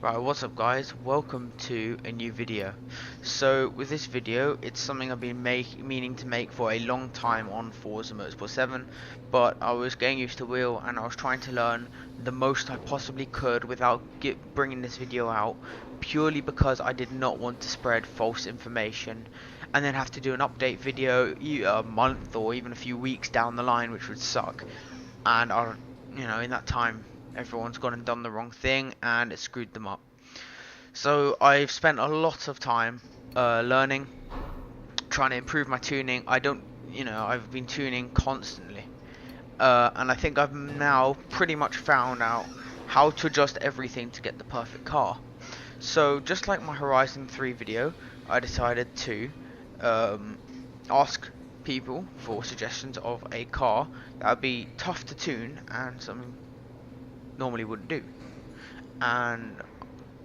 Right, what's up guys? Welcome to a new video. So with this video, it's something I've been meaning to make for a long time on Forza Motorsport 7, but I was getting used to wheel and I was trying to learn the most I possibly could without bringing this video out, purely because I did not want to spread false information and then have to do an update video a month or even a few weeks down the line, which would suck. And in that time everyone's gone and done the wrong thing and it screwed them up. So I've spent a lot of time learning, trying to improve my tuning. I've been tuning constantly, and I think I've now pretty much found out how to adjust everything to get the perfect car. So just like my Horizon 3 video, I decided to ask people for suggestions of a car that would be tough to tune and something normally wouldn't do. And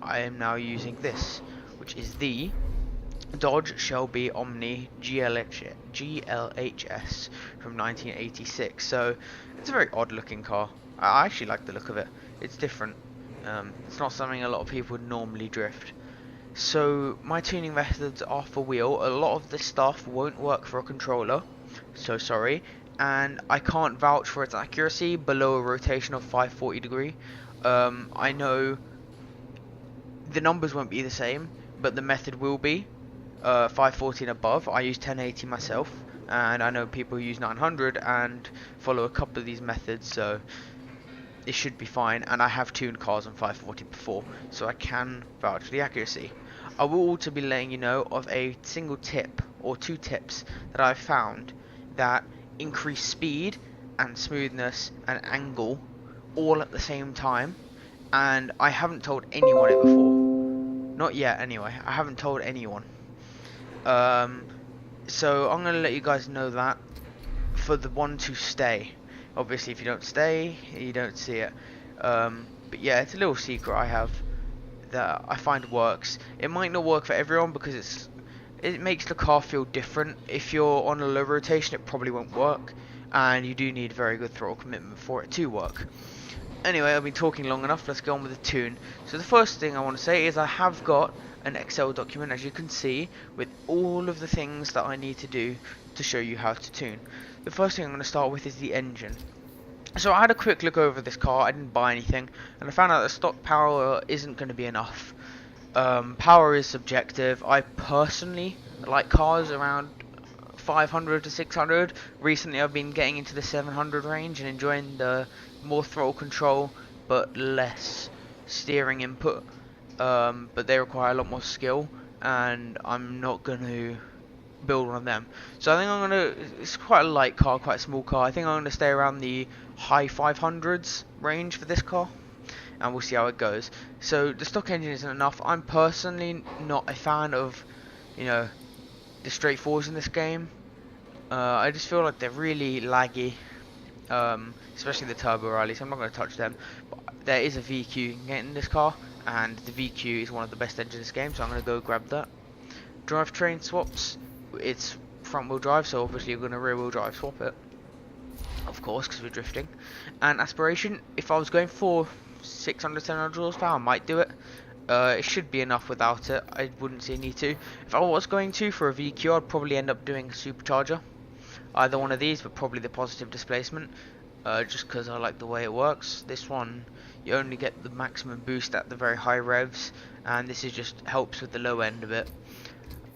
I am now using this, which is the Dodge Shelby Omni GLHS from 1986. So it's a very odd looking car. I actually like the look of it. It's different. It's not something a lot of people would normally drift. So my tuning methods are for wheel. A lot of this stuff won't work for a controller, so sorry, and I can't vouch for its accuracy below a rotation of 540 degree. I know the numbers won't be the same, but the method will be 540 and above. I use 1080 myself, and I know people who use 900 and follow a couple of these methods, so it should be fine. And I have tuned cars on 540 before, so I can vouch for the accuracy. I will also be letting you know of a single tip or two tips that I've found that increase speed and smoothness and angle all at the same time, and I haven't told anyone it before. Not yet anyway. I haven't told anyone. So I'm going to let you guys know that for the one to stay. Obviously if you don't stay, you don't see it. But yeah, it's a little secret I have that I find works. It might not work for everyone because it makes the car feel different. If you're on a low rotation, it probably won't work, and you do need very good throttle commitment for it to work. Anyway, I've been talking long enough. Let's go on with the tune. So the first thing I want to say is I have got an Excel document, as you can see, with all of the things that I need to do to show you how to tune. The first thing I'm going to start with is the engine. So I had a quick look over this car. I didn't buy anything, and I found out that stock power isn't going to be enough. Power is subjective. I personally like cars around 500 to 600. Recently I've been getting into the 700 range and enjoying the more throttle control but less steering input. But they require a lot more skill, and I'm not going to build one of them. So I think it's quite a light car, quite a small car. I think I'm going to stay around the high 500s range for this car, and we'll see how it goes. So the stock engine isn't enough. I'm personally not a fan of, the straight fours in this game. I just feel like they're really laggy, especially the turbo rally, so I'm not going to touch them. But there is a VQ you can get in this car, and the VQ is one of the best engines in this game, so I'm going to go grab that. Drivetrain swaps, it's front wheel drive, so obviously you're going to rear wheel drive swap it, of course, because we're drifting. And aspiration, if I was going for 600, 700 horsepower, I might do it. It should be enough without it. I wouldn't see a need to. If I was going to for a VQ, I'd probably end up doing a supercharger, either one of these, but probably the positive displacement, just because I like the way it works. This one, you only get the maximum boost at the very high revs, and this is just helps with the low end of it.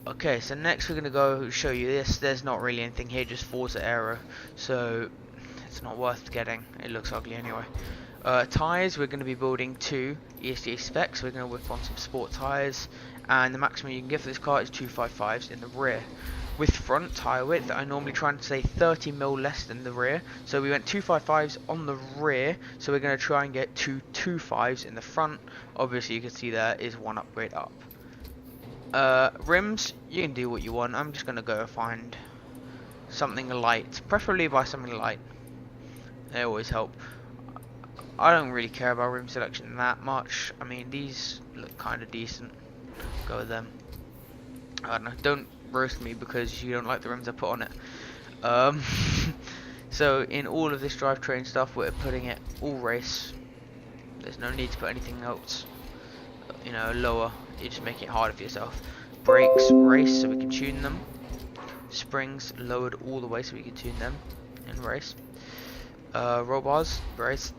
Okay, so next we're going to go show you this. There's not really anything here, just Forza Aero, so it's not worth getting. It looks ugly anyway. Tyres, we're going to be building two ESDA specs. We're going to whip on some sport tyres, and the maximum you can get for this car is 255s in the rear. With front tyre width, I normally try and say 30mm less than the rear, so we went 255s on the rear, so we're going to try and get 225s in the front. Obviously you can see there is one upgrade up. Rims, you can do what you want. I'm just going to go find something light, preferably buy something light. They always help. I don't really care about rim selection that much. I mean, these look kind of decent. Go with them. I don't know. Don't roast me because you don't like the rims I put on it. So in all of this drivetrain stuff, we're putting it all race. There's no need to put anything else. you know, lower. You're just making it harder for yourself. Brakes, race, so we can tune them. Springs, lowered all the way so we can tune them in race. Roll bars, race.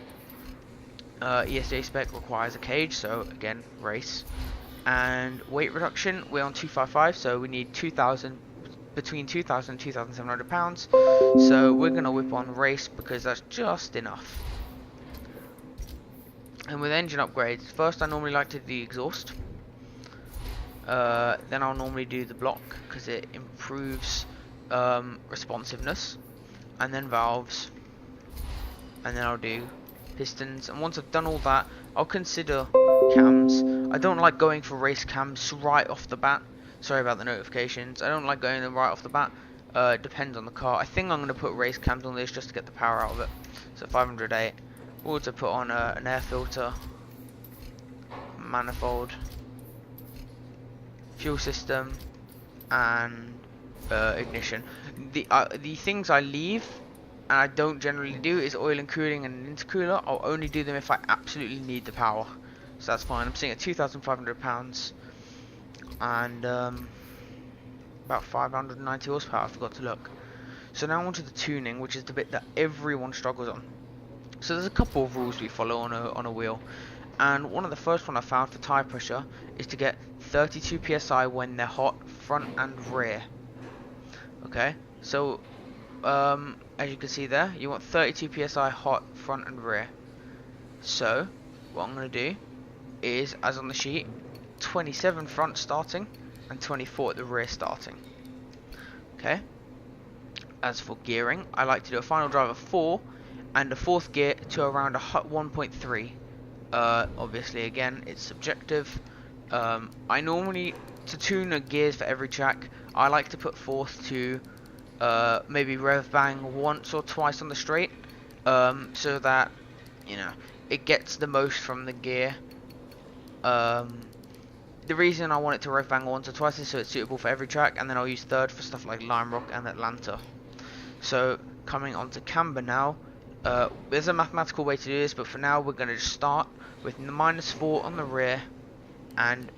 ESJ spec requires a cage, so again, race. And weight reduction, we're on 255, so we need 2,000, between 2,000 and 2,700 pounds. So we're gonna whip on race because that's just enough. And with engine upgrades, first I normally like to do the exhaust. Then I'll normally do the block because it improves responsiveness. And then valves. And then I'll do pistons. And once I've done all that, I'll consider cams. I don't like going for race cams right off the bat. Sorry about the notifications. I don't like going them right off the bat. Depends on the car. I think I'm going to put race cams on this just to get the power out of it. So 508. Also put on an air filter, manifold, fuel system, and ignition. The things I leave and I don't generally do is oil and cooling and an intercooler. I'll only do them if I absolutely need the power. So that's fine. I'm sitting at £2,500 and about 590 horsepower. I forgot to look. So now onto the tuning, which is the bit that everyone struggles on. So there's a couple of rules we follow on a wheel, and one of the first one I found for tire pressure is to get 32 psi when they're hot, front and rear. Okay, so as you can see there, you want 32 psi hot, front and rear. So what I'm going to do is, as on the sheet, 27 front starting and 24 at the rear starting. Okay. As for gearing, I like to do a final drive of 4 and a fourth gear to around a 1.3. Obviously, again, it's subjective. I normally, to tune the gears for every track, I like to put fourth to maybe rev bang once or twice on the straight, so that, you know, it gets the most from the gear. The reason I want it to rev bang once or twice is so it's suitable for every track, and then I'll use third for stuff like Lime Rock and Atlanta. So coming on to Camber now, there's a mathematical way to do this, but for now we're going to just start with -4 on the rear and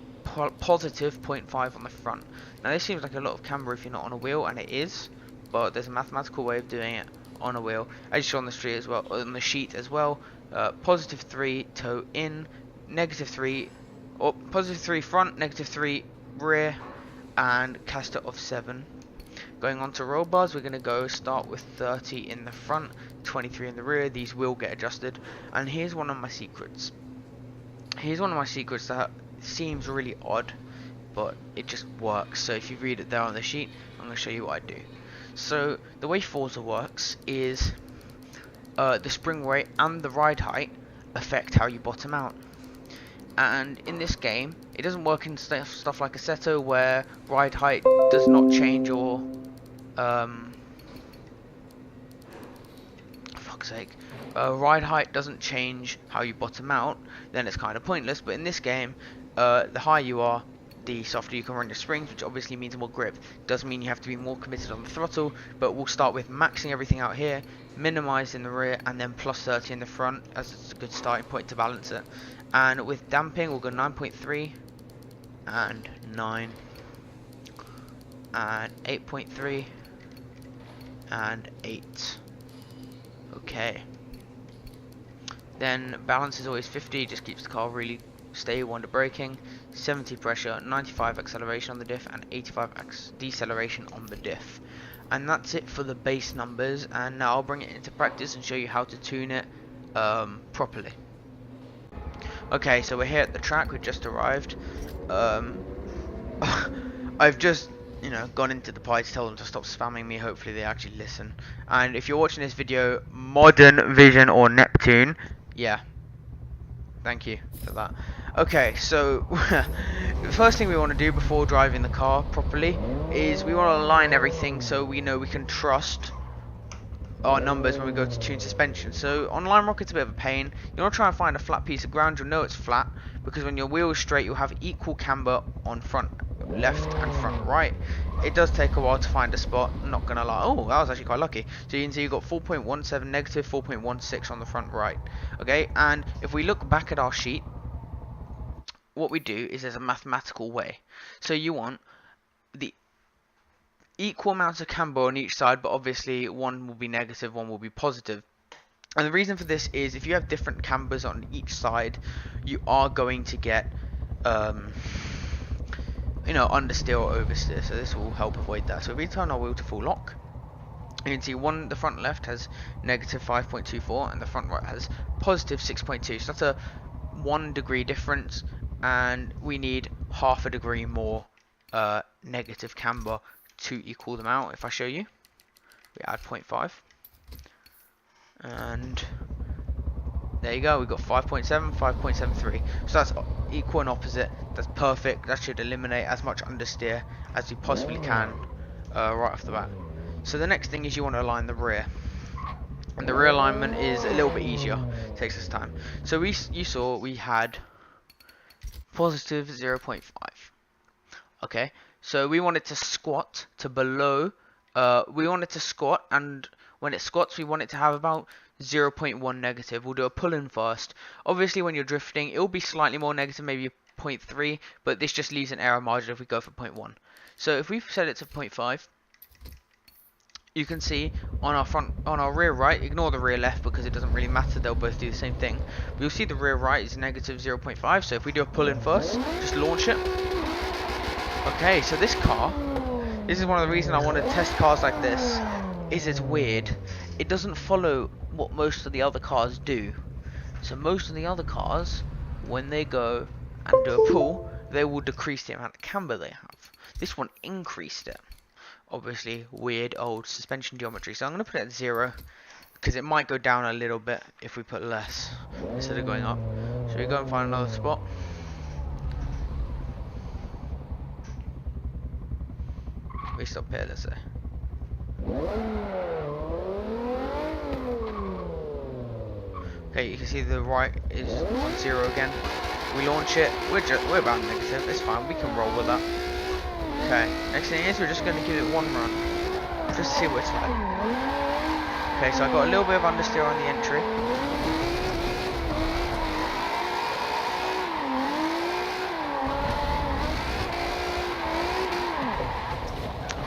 positive 0.5 on the front. Now this seems like a lot of camber if you're not on a wheel, and it is, but there's a mathematical way of doing it on a wheel, as you saw on the street as well, on the sheet as well. +3 toe in, -3, or +3 front, -3 rear, and caster of 7. Going on to roll bars, we're going to start with 30 in the front, 23 in the rear. These will get adjusted. And here's one of my secrets. Here's one of my secrets that seems really odd, but it just works. So if you read it there on the sheet, I'm going to show you what I do. So the way Forza works is the spring rate and the ride height affect how you bottom out. And in this game, it doesn't work in stuff like Assetto, where ride height does not change, or fuck's sake, ride height doesn't change how you bottom out. Then it's kind of pointless. But in this game, the higher you are, the softer you can run your springs, which obviously means more grip. Does mean you have to be more committed on the throttle, but we'll start with maxing everything out here, minimized in the rear, and then +30 in the front, as it's a good starting point to balance it. And with damping, we'll go 9.3 and 9 and 8.3 and 8. Okay. Then balance is always 50, just keeps the car really stable under braking. 70 pressure, 95 acceleration on the diff, and 85 deceleration on the diff. And that's it for the base numbers, and now I'll bring it into practice and show you how to tune it properly. Okay, so we're here at the track. We've just arrived. I've just, you know, gone into the pie to tell them to stop spamming me. Hopefully they actually listen. And if you're watching this video, Modern Vision or Neptune, yeah, thank you for that. Okay, so the first thing we want to do before driving the car properly is we want to align everything so we know we can trust our numbers when we go to tune suspension. So on Lime Rock it's a bit of a pain. You want to try and find a flat piece of ground. You'll know it's flat because when your wheel is straight, you'll have equal camber on front left and front right. It does take a while to find a spot, I'm not gonna lie. Oh, that was actually quite lucky. So you can see you've got 4.17 negative, 4.16 on the front right. Okay, and if we look back at our sheet, what we do is there's a mathematical way. So you want the equal amounts of camber on each side, but obviously one will be negative, one will be positive. And the reason for this is if you have different cambers on each side, you are going to get understeer or oversteer, so this will help avoid that. So if we turn our wheel to full lock, you can see the front left has negative 5.24 and the front right has positive 6.2, so that's a 1 degree difference, and we need half a degree more negative camber to equal them out. If I show you, we add 0.5, and there you go, we've got 5.7, 5.73. So that's equal and opposite. That's perfect. That should eliminate as much understeer as we possibly can right off the bat. So the next thing is you want to align the rear. And the rear alignment is a little bit easier. It takes us time. So you saw we had positive 0.5. Okay, so we want it to squat to below. We want it to squat, and when it squats, we want it to have about 0.1 negative. We'll do a pull-in first. Obviously, when you're drifting, it will be slightly more negative, maybe 0.3, but this just leaves an error margin if we go for 0.1. So if we set it to 0.5, you can see on our rear right, ignore the rear left because it doesn't really matter, they'll both do the same thing. But you'll see the rear right is negative 0.5, so if we do a pull-in first, just launch it. Okay, so this is one of the reasons I want to test cars like this, is it's weird. It doesn't follow what most of the other cars do. So most of the other cars, when they go and do a pull, they will decrease the amount of camber they have. This one increased it. Obviously, weird old suspension geometry. So I'm going to put it at 0, because it might go down a little bit if we put less instead of going up. So we go and find another spot. We stop here, let's say. Okay, you can see the right is on 0 again. We launch it. We're about negative. It's fine. We can roll with that. Okay. Next thing is we're just going to give it one run, just to see what it's like. Okay, so I got a little bit of understeer on the entry.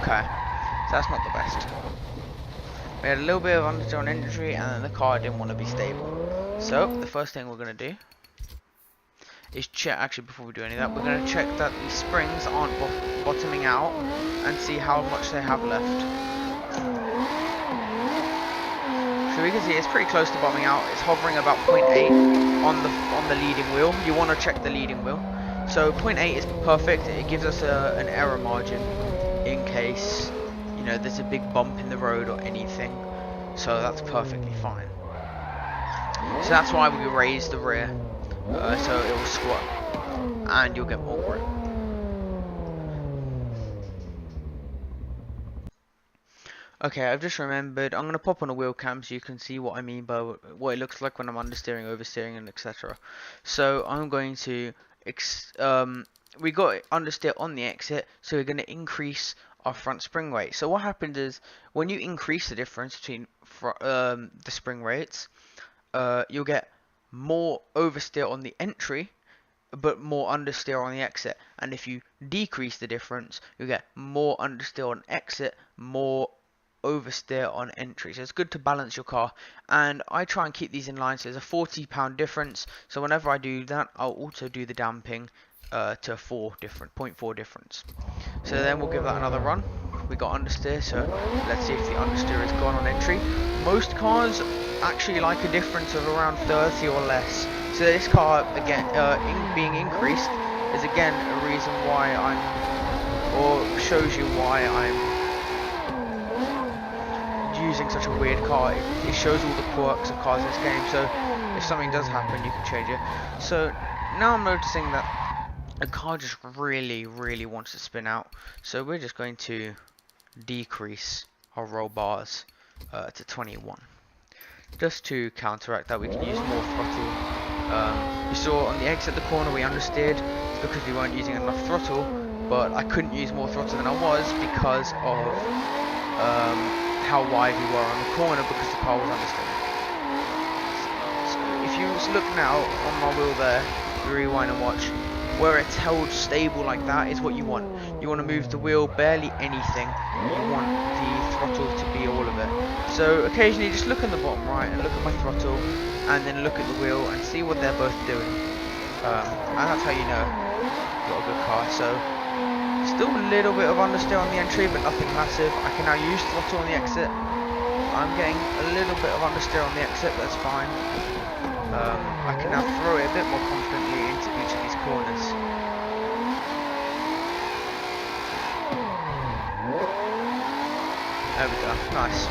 Okay, so that's not the best. We had a little bit of understeer on entry, and then the car didn't want to be stable. So the first thing we're going to do is check, actually before we do any of that, we're going to check that the springs aren't bottoming out and see how much they have left. So we can see it's pretty close to bottoming out. It's hovering about 0.8 on the leading wheel. You want to check the leading wheel. So 0.8 is perfect. It gives us an error margin in case there's a big bump in the road or anything. So that's perfectly fine. So that's why we raise the rear. So it will squat and you'll get more grip. Okay, I've just remembered, I'm going to pop on a wheel cam so you can see what I mean by what it looks like when I'm understeering, oversteering, and etc. So I'm going to, we got understeer on the exit, so we're going to increase our front spring rate. So what happens is, when you increase the difference between the spring rates, you'll get more oversteer on the entry, but more understeer on the exit. And if you decrease the difference, you get more understeer on exit, more oversteer on entry. So it's good to balance your car, and I try and keep these in line. So there's a 40 pound difference, so whenever I do that, I'll also do the damping to 0.4 difference. So then we'll give that another run. We got understeer, so let's see if the understeer is gone on entry. Most cars actually like a difference of around 30 or less. So this car, again, being increased is again a reason why shows you why I'm using such a weird car. It shows all the quirks of cars in this game, so if something does happen, you can change it. So now I'm noticing that the car just really wants to spin out. So we're just going to decrease our roll bars to 21. Just to counteract that, we can use more throttle. You saw on the exit the corner we understeered. It's because we weren't using enough throttle, but I couldn't use more throttle than I was because of how wide we were on the corner because the car was understeered. So if you look now on my wheel there, rewind and watch, where it's held stable like that is what you want. You want to move the wheel barely anything. You want the throttle to be all of it. So occasionally just look in the bottom right and look at my throttle, and then look at the wheel and see what they're both doing. And that's how you know you've got a good car. So still a little bit of understeer on the entry, but nothing massive. I can now use throttle on the exit. I'm getting a little bit of understeer on the exit, but that's fine. I can now throw it a bit more confidently into each of these corners. There we go, nice.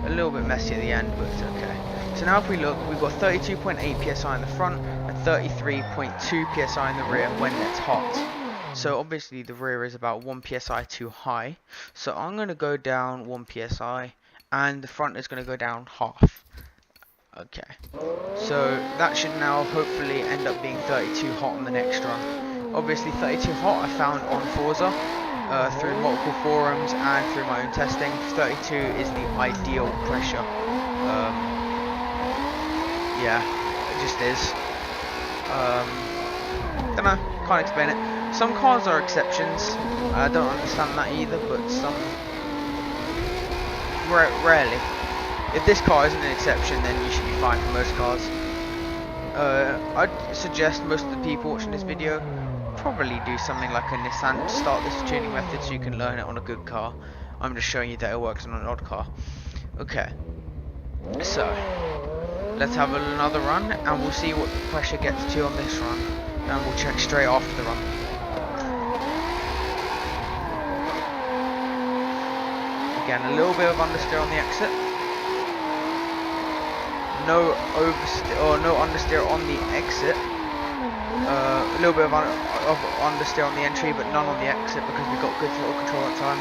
A little bit messy at the end, but it's okay. So now if we look, we've got 32.8 psi in the front and 33.2 psi in the rear when it's hot. So obviously the rear is about 1 psi too high. So I'm going to go down 1 psi and the front is going to go down half. Okay, so that should now hopefully end up being 32 hot on the next run. Obviously 32 hot I found on Forza through multiple forums and through my own testing. 32 is the ideal pressure. Yeah, it just is. Don't know, can't explain it. Some cars are exceptions. I don't understand that either, but some rarely. If this car isn't an exception, then you should be fine for most cars. I'd suggest most of the people watching this video probably do something like a Nissan to start this tuning method so you can learn it on a good car. I'm just showing you that it works on an odd car. Okay, so let's have another run and we'll see what the pressure gets to on this run, and we'll check straight after the run. Again, a little bit of understeer on the exit. No oversteer or no understeer on the exit. A little bit of understeer on the entry, but none on the exit because we got good throttle control at the time.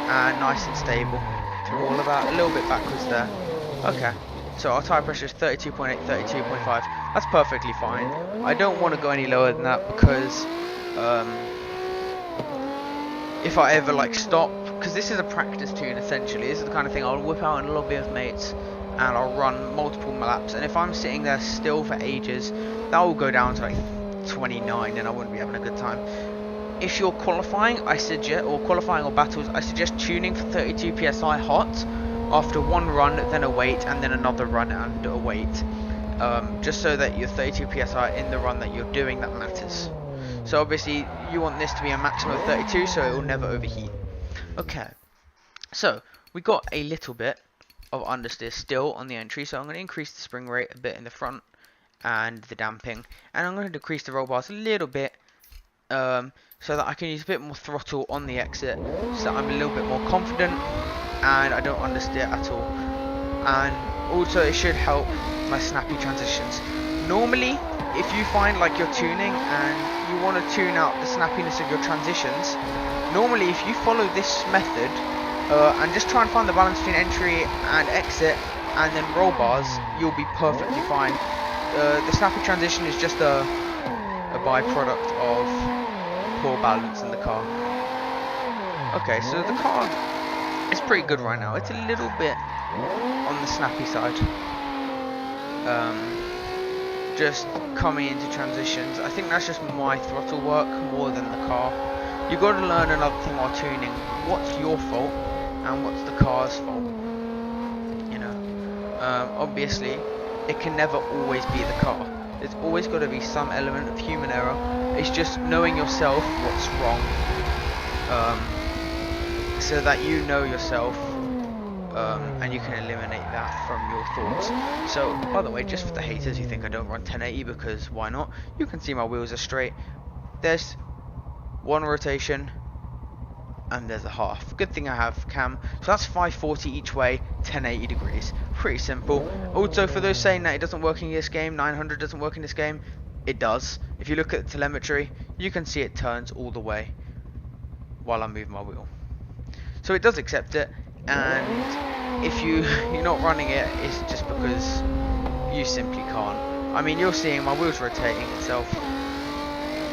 And nice and stable through all of that. A little bit backwards there. Okay, so our tyre pressure is 32.8, 32.5. That's perfectly fine. I don't want to go any lower than that because if I ever like stop, because this is a practice tune essentially. This is the kind of thing I'll whip out in a lobby of mates and I'll run multiple laps, and if I'm sitting there still for ages, that will go down to like 29 and I wouldn't be having a good time. If you're qualifying, I suggest, or qualifying or battles, I suggest tuning for 32 psi hot after one run, then a wait, and then another run and a wait, just so that you're 32 psi in the run that you're doing that matters. So obviously you want this to be a maximum of 32 so it will never overheat. Okay, so we got a little bit of understeer still on the entry, so I'm going to increase the spring rate a bit in the front and the damping, and I'm going to decrease the roll bars a little bit so that I can use a bit more throttle on the exit, so that I'm a little bit more confident and I don't understeer at all. And also it should help my snappy transitions. Normally if you find like you're tuning and you want to tune out the snappiness of your transitions, normally if you follow this method and just try and find the balance between entry and exit and then roll bars, you'll be perfectly fine. The snappy transition is just a byproduct of poor balance in the car. Okay, so the car is pretty good right now. It's a little bit on the snappy side. Just coming into transitions. I think that's just my throttle work more than the car. You've got to learn another thing while tuning. What's your fault and what's the car's fault? You know, obviously it can never always be the car. There's always got to be some element of human error. It's just knowing yourself what's wrong, so that you know yourself, and you can eliminate that from your thoughts. So, by the way, just for the haters who think I don't run 1080, because why not? You can see my wheels are straight. There's one rotation, and there's a half. Good thing I have cam. So that's 540 each way, 1080 degrees. Pretty simple. Also, for those saying that it doesn't work in this game, 900 doesn't work in this game, it does. If you look at the telemetry, you can see it turns all the way while I move my wheel. So it does accept it, and if you're not running it, it's just because you simply can't. I mean, you're seeing my wheel's rotating itself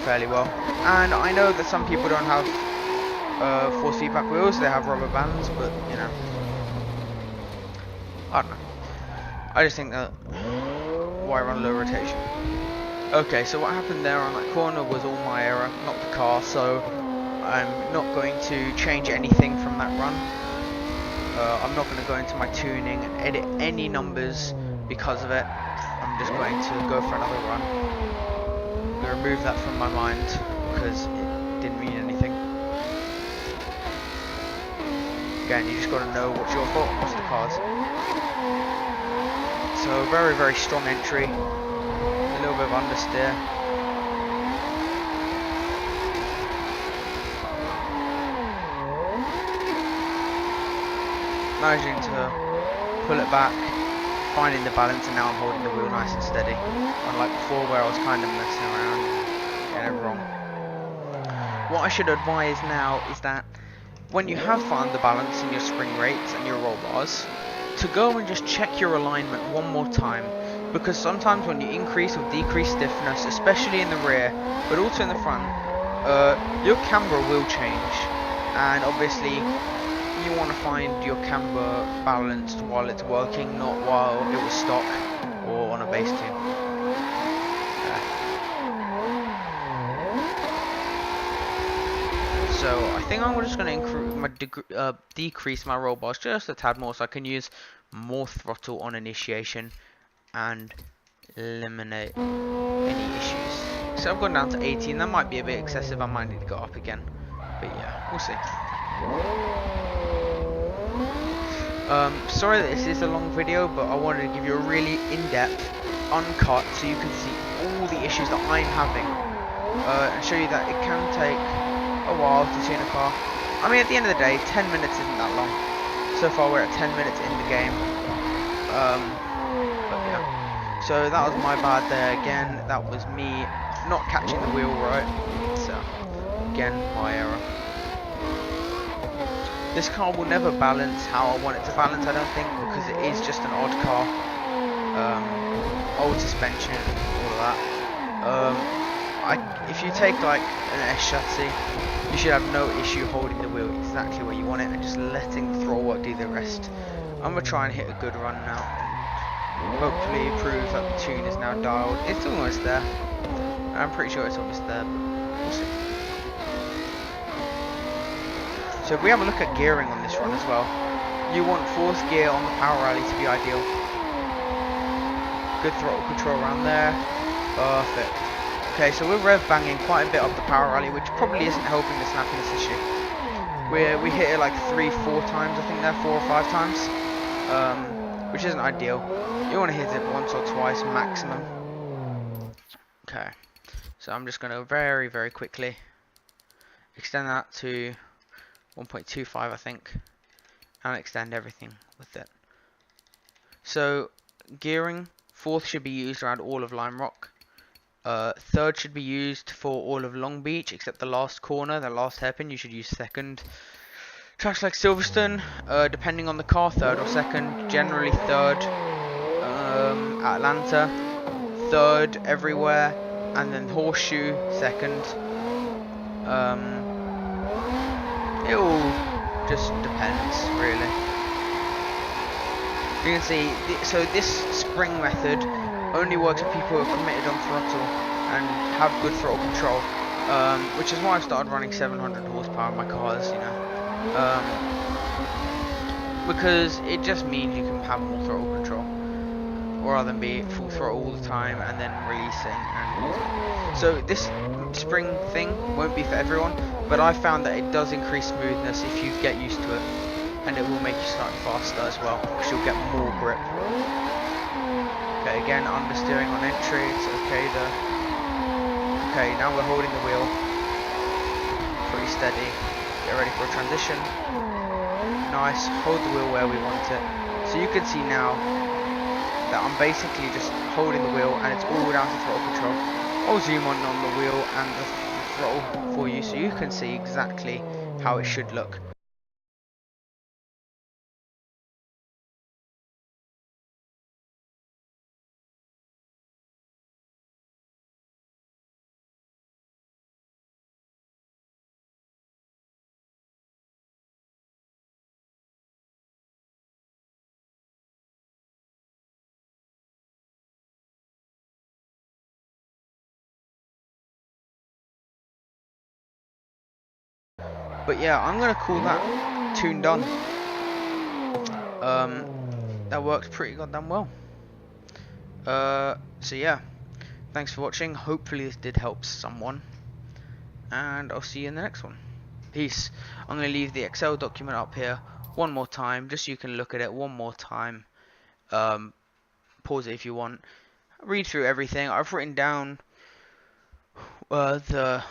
fairly well, and I know that some people don't have force feedback wheels, they have rubber bands, but you know, I don't know. I just think that why run low rotation? Okay, so what happened there on that corner was all my error, not the car, so I'm not going to change anything from that run. I'm not going to go into my tuning and edit any numbers because of it. I'm just going to go for another run. I'm going to remove that from my mind because it didn't mean anything. Again, you just got to know what's your fault and what's the car's. So very, very strong entry. A little bit of understeer. Managing to pull it back, finding the balance, and now I'm holding the wheel nice and steady. Unlike before where I was kind of messing around and getting it wrong. What I should advise now is that when you have found the balance in your spring rates and your roll bars, to go and just check your alignment one more time, because sometimes when you increase or decrease stiffness, especially in the rear, but also in the front, your camber will change, and obviously you want to find your camber balanced while it's working, not while it was stock or on a base tune. So I think I'm just going to decrease my roll bars just a tad more so I can use more throttle on initiation and eliminate any issues. So I've gone down to 18. That might be a bit excessive. I might need to go up again. But yeah, we'll see. Sorry that this is a long video, but I wanted to give you a really in-depth, uncut, so you can see all the issues that I'm having. And show you that it can take a while to tune a car. I mean, at the end of the day, 10 minutes isn't that long. So far we're at 10 minutes in the game. But yeah. So that was my bad there again. That was me not catching the wheel right. So, again, my error. This car will never balance how I want it to balance, I don't think, because it is just an odd car. Old suspension, all of that. If you take like an S chassis, you should have no issue holding the wheel exactly where you want it and just letting the throttle work do the rest. I'm going to try and hit a good run now and hopefully prove that the tune is now dialed. It's almost there. I'm pretty sure it's almost there, but we'll see. So if we have a look at gearing on this run as well, you want fourth gear on the power rally to be ideal. Good throttle control around there. Perfect. Okay, so we're rev banging quite a bit up the power rally, which probably isn't helping the snappiness issue. We hit it like 3-4 times, I think there, 4 or 5 times, which isn't ideal. You want to hit it once or twice maximum. Okay, so I'm just going to very, very quickly extend that to 1.25, I think, and extend everything with it. So gearing, fourth should be used around all of Lime Rock. Third should be used for all of Long Beach, except the last corner, the last hairpin, you should use second. Tracks like Silverstone, depending on the car, third or second. Generally third. Atlanta, third everywhere, and then Horseshoe, second. It all just depends, really. You can see, so this spring method only works for people who are committed on throttle and have good throttle control, which is why I've started running 700 horsepower in my cars, you know, because it just means you can have more throttle control, or rather than be full throttle all the time and then releasing. And so this spring thing won't be for everyone, but I found that it does increase smoothness if you get used to it, and it will make you start faster as well, because you'll get more grip. Okay, again, understeering on entry, it's okay there. Okay, now we're holding the wheel pretty steady. Get ready for a transition. Nice, hold the wheel where we want it. So you can see now that I'm basically just holding the wheel and it's all down to throttle control. I'll zoom on the wheel and the throttle for you so you can see exactly how it should look. But yeah, I'm gonna call that tune done. That worked pretty goddamn well. So yeah, thanks for watching. Hopefully this did help someone, and I'll see you in the next one. Peace. I'm going to leave the Excel document up here one more time, just so you can look at it one more time. Pause it if you want. Read through everything. I've written down the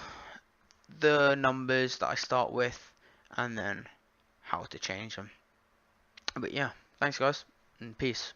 numbers that I start with, and then how to change them. But yeah, thanks guys, and peace.